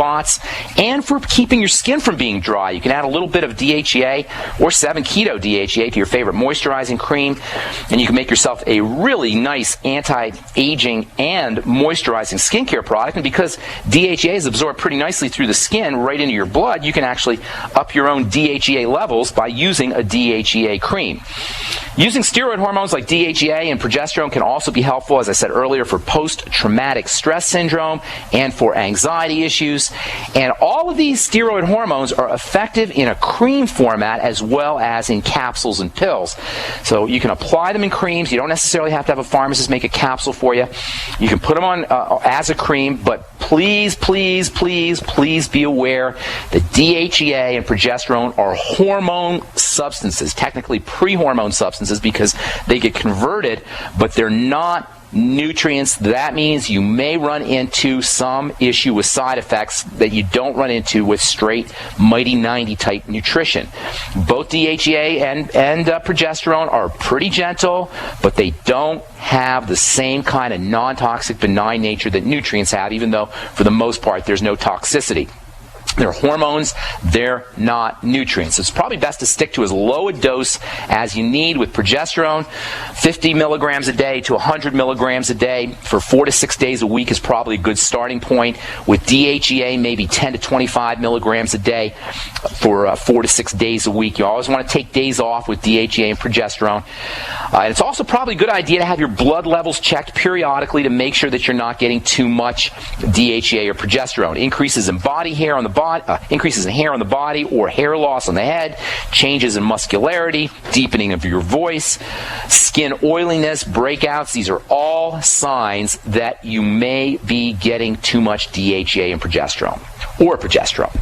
spots and for keeping your skin from being dry. You can add a little bit of DHEA or 7-keto DHEA to your favorite moisturizing cream, and you can make yourself a really nice anti-aging and moisturizing skincare product. And because DHEA is absorbed pretty nicely through the skin right into your blood, you can actually up your own DHEA levels by using a DHEA cream. Using steroid hormones like DHEA and progesterone can also be helpful, as I said earlier, for post-traumatic stress syndrome and for anxiety issues. And all of these steroid hormones are effective in a cream format as well as in capsules and pills. So you can apply them in creams. You don't necessarily have to have a pharmacist make a capsule for you. You can put them on as a cream, but please, please, please, please be aware that DHEA and progesterone are hormone substances, technically pre-hormone substances, because they get converted, but they're not nutrients. That means you may run into some issue with side effects that you don't run into with straight Mighty 90 type nutrition. Both DHEA and progesterone are pretty gentle, but they don't have the same kind of non-toxic benign nature that nutrients have, even though for the most part there's no toxicity. They're hormones, they're not nutrients. It's probably best to stick to as low a dose as you need with progesterone. 50 milligrams a day to 100 milligrams a day for 4 to 6 days a week is probably a good starting point. With DHEA, maybe 10 to 25 milligrams a day for 4 to 6 days a week. You always want to take days off with DHEA and progesterone. And it's also probably a good idea to have your blood levels checked periodically to make sure that you're not getting too much DHEA or progesterone. Increases in body hair on the body, increases in hair on the body or hair loss on the head, changes in muscularity, deepening of your voice, skin oiliness, breakouts. These are all signs that you may be getting too much DHEA and progesterone or progesterone.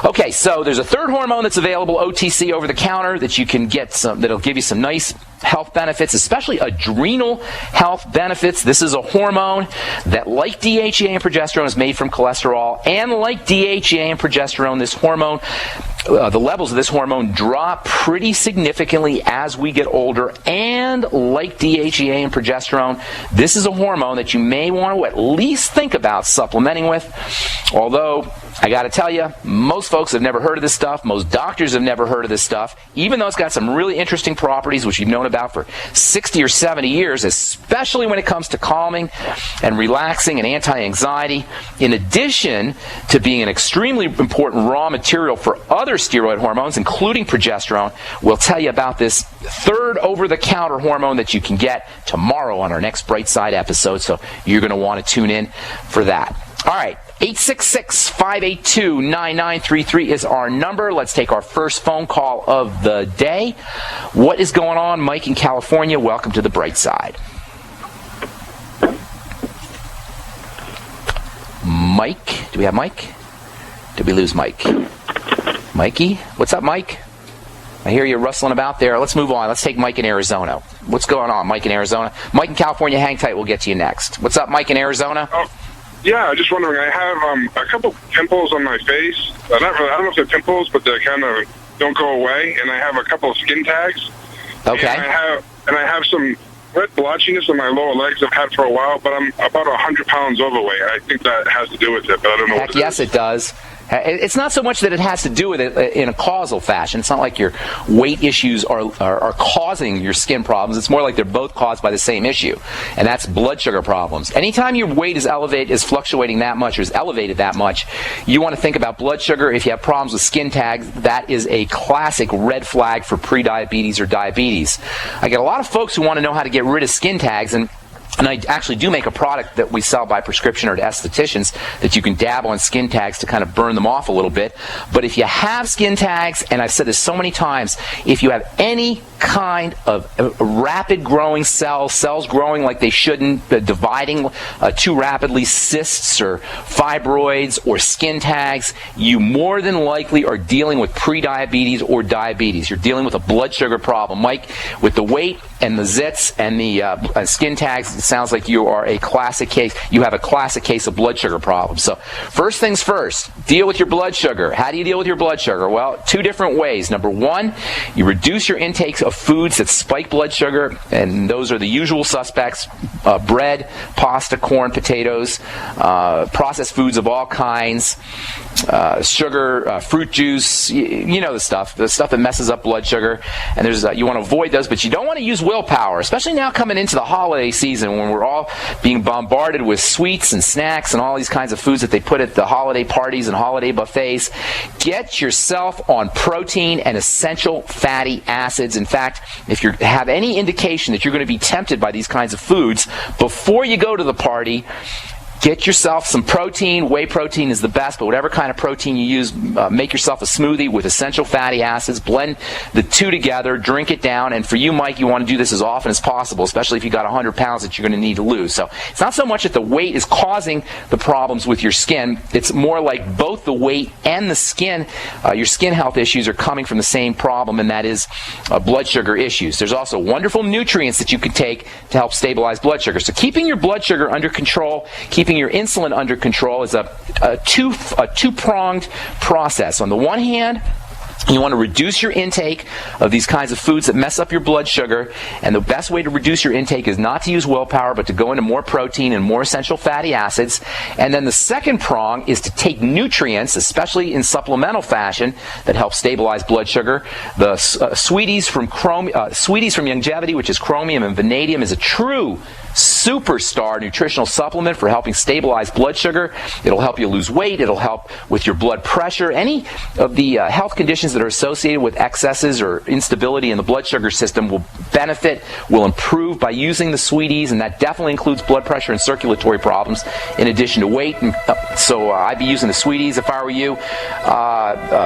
Okay, so there's a third hormone that's available OTC over the counter that you can get that'll give you some nice health benefits, especially adrenal health benefits. This is a hormone that, like DHEA and progesterone, is made from cholesterol, and like DHEA and progesterone, this hormone, the levels of this hormone drop pretty significantly as we get older. And like DHEA and progesterone, this is a hormone that you may want to at least think about supplementing with. Although, I got to tell you, most folks have never heard of this stuff. Most doctors have never heard of this stuff, even though it's got some really interesting properties which you've known about for 60 or 70 years, especially when it comes to calming and relaxing and anti-anxiety. In addition to being an extremely important raw material for other steroid hormones, including progesterone, we'll tell you about this third over-the-counter hormone that you can get tomorrow on our next Bright Side episode, so you're going to want to tune in for that. All right. 866-582-9933 is our number. Let's take our first phone call of the day. What is going on? Mike in California, welcome to the Bright Side. Mike? Do we have Mike? Did we lose Mike? Mikey? What's up, Mike? I hear you rustling about there. Let's move on. Let's take Mike in Arizona. What's going on, Mike in Arizona? Mike in California, hang tight. We'll get to you next. What's up, Mike in Arizona? Yeah, I'm just wondering, I have a couple pimples on my face. I don't know if they're pimples, but they kind of don't go away. And I have a couple of skin tags. Okay. And I have some red blotchiness on my lower legs I've had for a while, but I'm about 100 pounds overweight. I think that has to do with it, but I don't know what it is. Yes, it does. It's not so much that it has to do with it in a causal fashion. It's not like your weight issues are causing your skin problems. It's more like they're both caused by the same issue, and that's blood sugar problems. Anytime your weight is fluctuating that much or is elevated that much, you want to think about blood sugar. If you have problems with skin tags, that is a classic red flag for prediabetes or diabetes. I get a lot of folks who want to know how to get rid of skin tags, and I actually do make a product that we sell by prescription or to estheticians that you can dab on skin tags to kind of burn them off a little bit. But if you have skin tags, and I've said this so many times, if you have any kind of rapid growing cells growing like they shouldn't, dividing too rapidly, cysts or fibroids or skin tags, you more than likely are dealing with prediabetes or diabetes. You're dealing with a blood sugar problem. Mike, with the weight and the zits and the skin tags, it sounds like you are a classic case. You have a classic case of blood sugar problems. So first things first, deal with your blood sugar. How do you deal with your blood sugar? Well, two different ways. Number one, you reduce your intake of foods that spike blood sugar, and those are the usual suspects: bread, pasta, corn, potatoes, processed foods of all kinds, sugar, fruit juice, you know the stuff that messes up blood sugar. And there's you want to avoid those, but you don't want to use willpower, especially now coming into the holiday season when we're all being bombarded with sweets and snacks and all these kinds of foods that they put at the holiday parties and holiday buffets. Get yourself on protein and essential fatty acids. In fact, if you have any indication that you're going to be tempted by these kinds of foods, before you go to the party, get yourself some protein. Whey protein is the best, but whatever kind of protein you use, make yourself a smoothie with essential fatty acids. Blend the two together, drink it down. And for you, Mike, you want to do this as often as possible, especially if you got 100 pounds that you're going to need to lose. So it's not so much that the weight is causing the problems with your skin. It's more like both the weight and the skin, your skin health issues are coming from the same problem, and that is blood sugar issues. There's also wonderful nutrients that you can take to help stabilize blood sugar. So keeping your blood sugar under control, keeping your insulin under control is a two-pronged process. On the one hand, you want to reduce your intake of these kinds of foods that mess up your blood sugar, and the best way to reduce your intake is not to use willpower, but to go into more protein and more essential fatty acids. And then the second prong is to take nutrients, especially in supplemental fashion, that help stabilize blood sugar. The Sweeties from Longevity, which is chromium and vanadium, is a true superstar nutritional supplement for helping stabilize blood sugar. It'll help you lose weight. It'll help with your blood pressure. Any of the health conditions that are associated with excesses or instability in the blood sugar system will improve by using the Sweeties, and that definitely includes blood pressure and circulatory problems in addition to weight. And so I'd be using the Sweeties if I were you.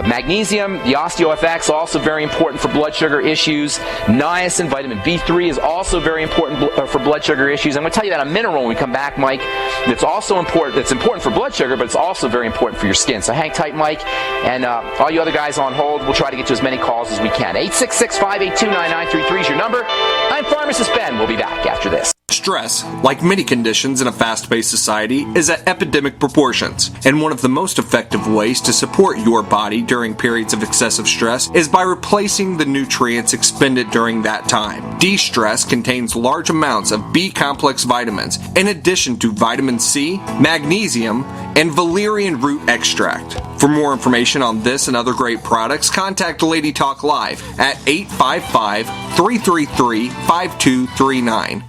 Magnesium, the OsteoFX, also very important for blood sugar issues. Niacin, vitamin B3 is also very important for blood sugar issues. I'm going to tell you that a mineral when we come back, Mike, that's also important. That's important for blood sugar, but it's also very important for your skin. So hang tight, Mike, and all you other guys on hold, we'll try to get to as many calls as we can. 866-582-9933 is your number. I'm Pharmacist Ben. We'll be back after this. Stress, like many conditions in a fast-paced society, is at epidemic proportions, and one of the most effective ways to support your body during periods of excessive stress is by replacing the nutrients expended during that time. De-stress contains large amounts of B-complex vitamins, in addition to vitamin C, magnesium, and valerian root extract. For more information on this and other great products, contact Lady Talk Live at 855-333-5239.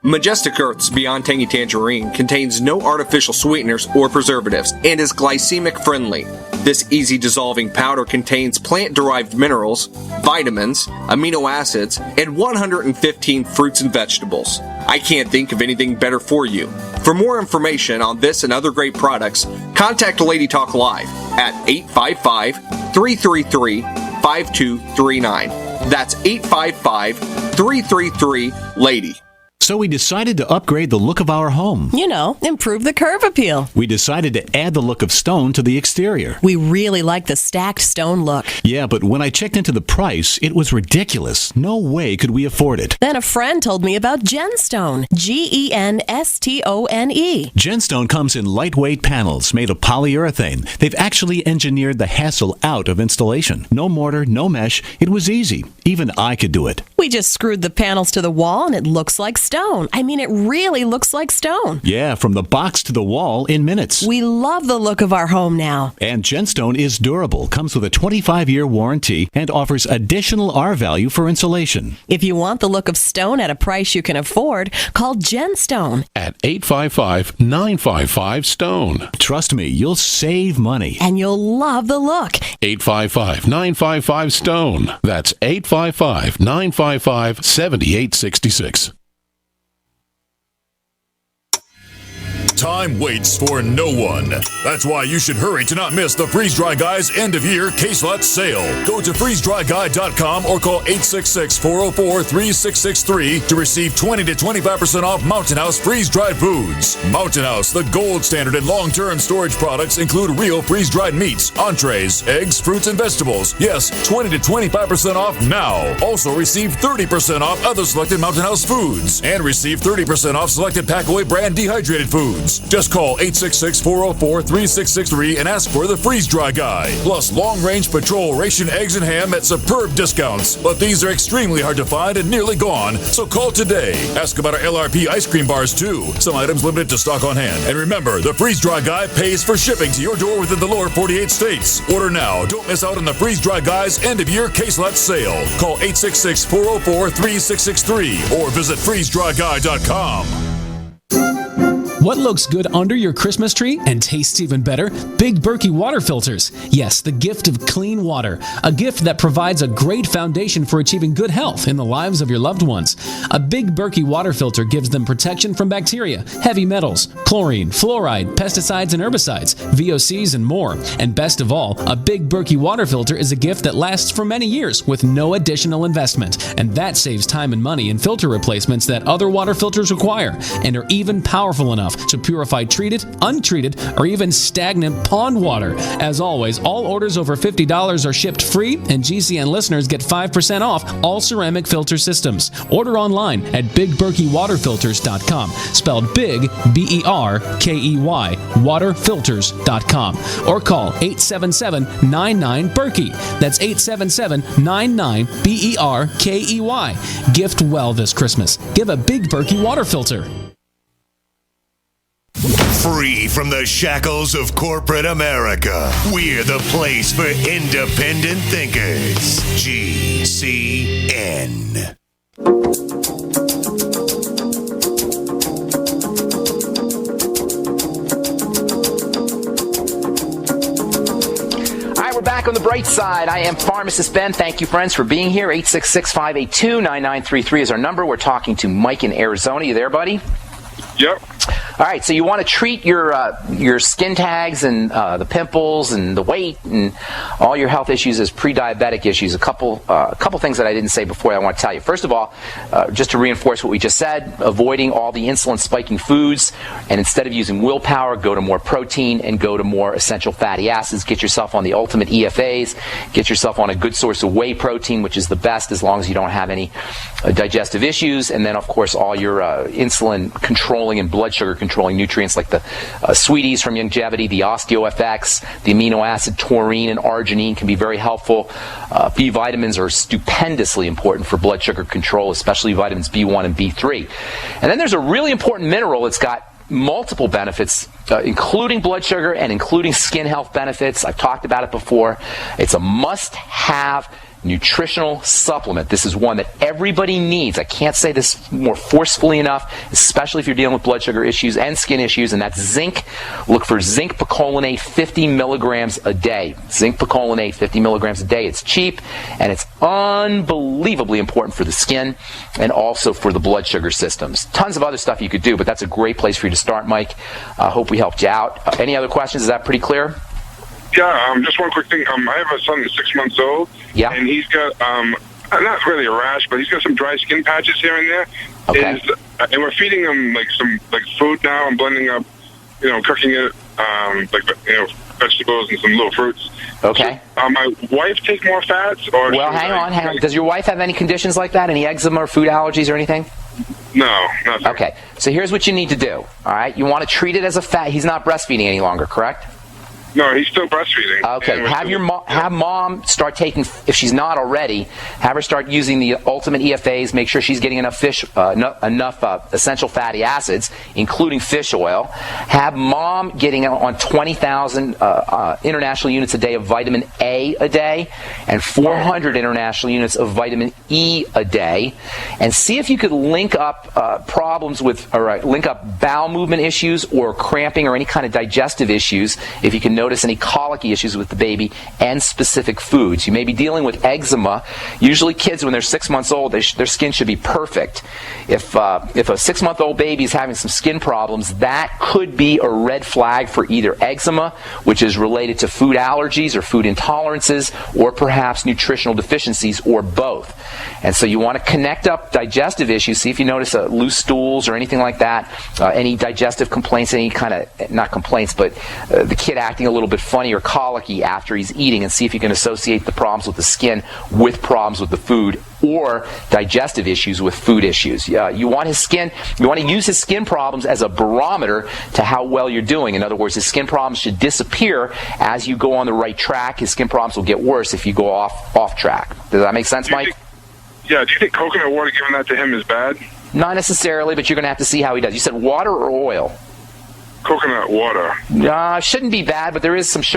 Majestic Earth's Beyond Tangy Tangerine contains no artificial sweeteners or preservatives and is glycemic friendly. This easy dissolving powder contains plant-derived minerals, vitamins, amino acids, and 115 fruits and vegetables. I can't think of anything better for you. For more information on this and other great products, contact Lady Talk Live at 855-333-5239. That's 855-333-LADY. So we decided to upgrade the look of our home. You know, improve the curb appeal. We decided to add the look of stone to the exterior. We really like the stacked stone look. Yeah, but when I checked into the price, it was ridiculous. No way could we afford it. Then a friend told me about Genstone. Genstone. Genstone comes in lightweight panels made of polyurethane. They've actually engineered the hassle out of installation. No mortar, no mesh. It was easy. Even I could do it. We just screwed the panels to the wall and it looks like stone. I mean, it really looks like stone. Yeah, from the box to the wall in minutes. We love the look of our home now. And Genstone is durable, comes with a 25-year warranty, and offers additional R-value for insulation. If you want the look of stone at a price you can afford, call Genstone at 855-955-STONE. Trust me, you'll save money. And you'll love the look. 855-955-STONE. That's 855-955-7866. Time waits for no one. That's why you should hurry to not miss the Freeze Dry Guy's end-of-year case lot sale. Go to freezedryguy.com or call 866-404-3663 to receive 20 to 25% off Mountain House freeze-dried foods. Mountain House, the gold standard in long-term storage products, include real freeze-dried meats, entrees, eggs, fruits, and vegetables. Yes, 20 to 25% off now. Also receive 30% off other selected Mountain House foods and receive 30% off selected Packaway brand dehydrated foods. Just call 866-404-3663 and ask for the Freeze Dry Guy. Plus long-range patrol ration eggs and ham at superb discounts. But these are extremely hard to find and nearly gone, so call today. Ask about our LRP ice cream bars too. Some items limited to stock on hand. And remember, the Freeze Dry Guy pays for shipping to your door within the lower 48 states. Order now. Don't miss out on the Freeze Dry Guy's end-of-year case lot sale. Call 866-404-3663 or visit freezedryguy.com. What looks good under your Christmas tree and tastes even better? Big Berkey water filters. Yes, the gift of clean water. A gift that provides a great foundation for achieving good health in the lives of your loved ones. A Big Berkey water filter gives them protection from bacteria, heavy metals, chlorine, fluoride, pesticides and herbicides, VOCs, and more. And best of all, a Big Berkey water filter is a gift that lasts for many years with no additional investment. And that saves time and money in filter replacements that other water filters require and are even powerful enough to purify treated, untreated, or even stagnant pond water. As always, all orders over $50 are shipped free, and GCN listeners get 5% off all ceramic filter systems. Order online at BigBerkeyWaterFilters.com, spelled Big, B-E-R-K-E-Y, waterfilters.com, or call 877-99-BERKEY. That's 877-99-BERKEY. Gift well this Christmas. Give a Big Berkey water filter. Free from the shackles of corporate America, we're the place for independent thinkers. GCN. We're back on the bright side. I am Pharmacist Ben. Thank you, friends, for being here. 866-582-9933 is our number. We're talking to Mike in Arizona. You there, buddy? Yep. All right, so you want to treat your skin tags and the pimples and the weight and all your health issues as pre-diabetic issues. A couple things that I didn't say before I want to tell you. First of all, just to reinforce what we just said, avoiding all the insulin-spiking foods, and instead of using willpower, go to more protein and go to more essential fatty acids. Get yourself on the ultimate EFAs. Get yourself on a good source of whey protein, which is the best as long as you don't have any digestive issues. And then, of course, all your insulin-controlling and blood sugar controlling nutrients like the sweeties from Longevity, the OsteoFX, the amino acid taurine and arginine can be very helpful. B vitamins are stupendously important for blood sugar control, especially vitamins B1 and B3. And then there's a really important mineral that's got multiple benefits, including blood sugar and including skin health benefits. I've talked about it before. It's a must-have nutritional supplement. This is one that everybody needs. I can't say this more forcefully enough, especially if you're dealing with blood sugar issues and skin issues, and that's zinc. Look for zinc picolinate 50 milligrams a day. Zinc picolinate 50 milligrams a day. It's cheap, and it's unbelievably important for the skin and also for the blood sugar systems. Tons of other stuff you could do, but that's a great place for you to start, Mike. I hope we helped you out. Any other questions? Is that pretty clear? Yeah, just one quick thing. I have a son that's 6 months old, yeah, and he's got not really a rash, but he's got some dry skin patches here and there. Okay. And we're feeding him some food now. I'm blending up, cooking it, vegetables and some little fruits. Okay. So, my wife take more fats, or well, hang on. Does your wife have any conditions like that? Any eczema or food allergies or anything? No, nothing. Okay. So here's what you need to do. All right. You want to treat it as a fat. He's not breastfeeding any longer, correct? No, he's still breastfeeding. Okay, have mom start taking, if she's not already, have her start using the Ultimate EFAs. Make sure she's getting enough essential fatty acids, including fish oil. Have mom getting on 20,000 international units a day of vitamin A a day, and 400 international units of vitamin E a day, and see if you could link up link up bowel movement issues or cramping or any kind of digestive issues. If you can notice any colicky issues with the baby and specific foods. You may be dealing with eczema. Usually kids, when they're 6 months old, their skin should be perfect. If a 6-month-old baby is having some skin problems, that could be a red flag for either eczema, which is related to food allergies or food intolerances, or perhaps nutritional deficiencies, or both. And so you want to connect up digestive issues, see if you notice loose stools or anything like that, any digestive complaints, any kind of, not complaints, but the kid acting a little bit funny or colicky after he's eating, and see if you can associate the problems with the skin with problems with the food or digestive issues with food issues. You want to use his skin problems as a barometer to how well you're doing. In other words, his skin problems should disappear as you go on the right track. His skin problems will get worse if you go off track. Does that make sense, Mike? Do you think coconut water, giving that to him, is bad? Not necessarily, but you're going to have to see how he does. You said water or oil? Coconut water. Shouldn't be bad, but there is some sugar